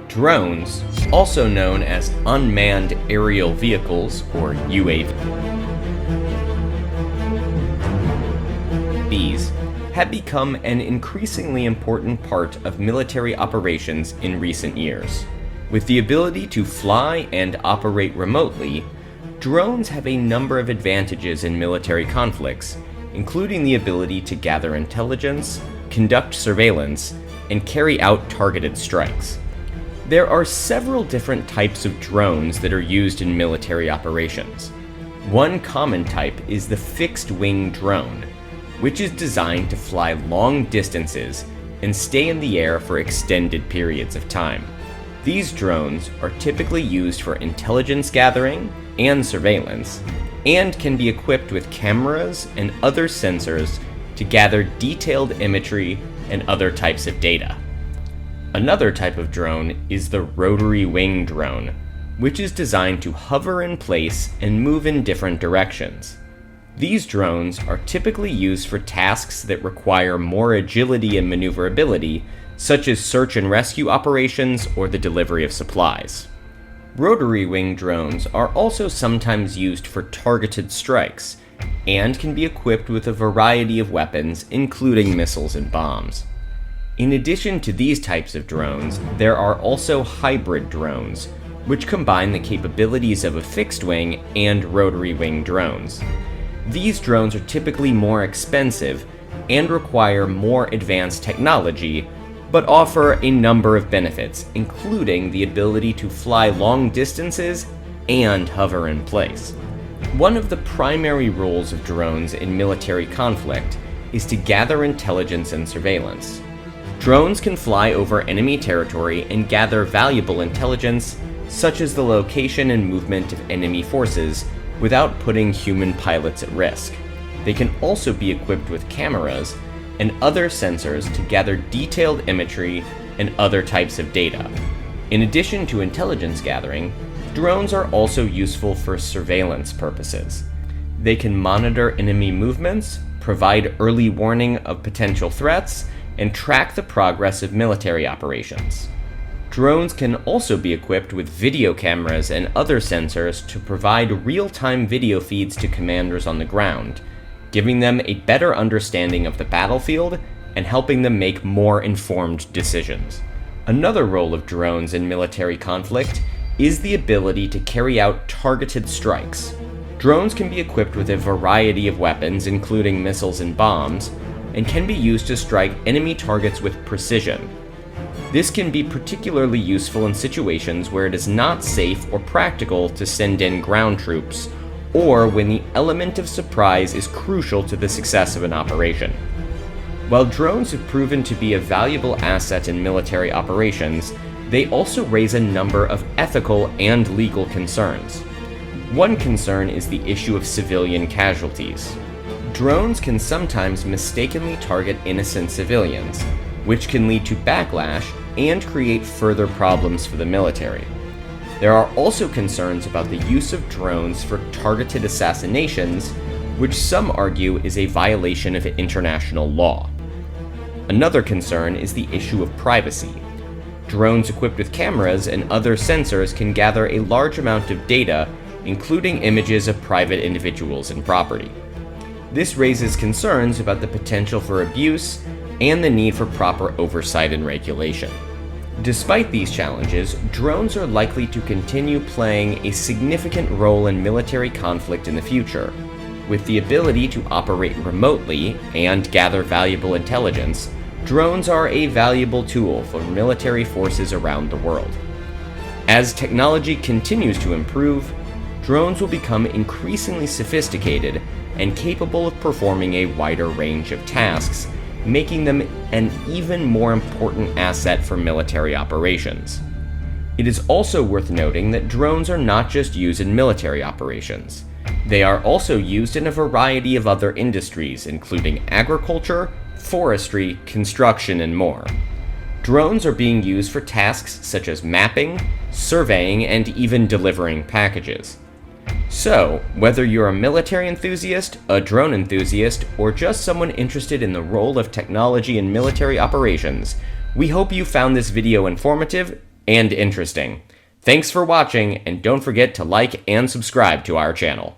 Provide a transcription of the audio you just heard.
Drones, also known as unmanned aerial vehicles or UAVs, have become an increasingly important part of military operations in recent years. With the ability to fly and operate remotely, drones have a number of advantages in military conflicts, including the ability to gather intelligence, conduct surveillance, and carry out targeted strikes. There are several different types of drones that are used in military operations. One common type is the fixed-wing drone, which is designed to fly long distances and stay in the air for extended periods of time. These drones are typically used for intelligence gathering and surveillance, and can be equipped with cameras and other sensors to gather detailed imagery and other types of data. Another type of drone is the rotary wing drone, which is designed to hover in place and move in different directions. These drones are typically used for tasks that require more agility and maneuverability, such as search and rescue operations or the delivery of supplies. Rotary wing drones are also sometimes used for targeted strikes, and can be equipped with a variety of weapons, including missiles and bombs. In addition to these types of drones, there are also hybrid drones, which combine the capabilities of a fixed-wing and rotary-wing drones. These drones are typically more expensive and require more advanced technology, but offer a number of benefits, including the ability to fly long distances and hover in place. One of the primary roles of drones in military conflict is to gather intelligence and surveillance. Drones can fly over enemy territory and gather valuable intelligence, such as the location and movement of enemy forces, without putting human pilots at risk. They can also be equipped with cameras and other sensors to gather detailed imagery and other types of data. In addition to intelligence gathering, drones are also useful for surveillance purposes. They can monitor enemy movements, provide early warning of potential threats, and track the progress of military operations. Drones can also be equipped with video cameras and other sensors to provide real-time video feeds to commanders on the ground, giving them a better understanding of the battlefield and helping them make more informed decisions. Another role of drones in military conflict is the ability to carry out targeted strikes. Drones can be equipped with a variety of weapons, including missiles and bombs, and can be used to strike enemy targets with precision. This can be particularly useful in situations where it is not safe or practical to send in ground troops, or when the element of surprise is crucial to the success of an operation. While drones have proven to be a valuable asset in military operations, they also raise a number of ethical and legal concerns. One concern is the issue of civilian casualties. Drones can sometimes mistakenly target innocent civilians, which can lead to backlash and create further problems for the military. There are also concerns about the use of drones for targeted assassinations, which some argue is a violation of international law. Another concern is the issue of privacy. Drones equipped with cameras and other sensors can gather a large amount of data, including images of private individuals and property. This raises concerns about the potential for abuse and the need for proper oversight and regulation. Despite these challenges, drones are likely to continue playing a significant role in military conflict in the future. With the ability to operate remotely and gather valuable intelligence, drones are a valuable tool for military forces around the world. As technology continues to improve, drones will become increasingly sophisticated and capable of performing a wider range of tasks, making them an even more important asset for military operations. It is also worth noting that drones are not just used in military operations. They are also used in a variety of other industries, including agriculture, forestry, construction, and more. Drones are being used for tasks such as mapping, surveying, and even delivering packages. So, whether you're a military enthusiast, a drone enthusiast, or just someone interested in the role of technology in military operations, we hope you found this video informative and interesting. Thanks for watching, and don't forget to like and subscribe to our channel.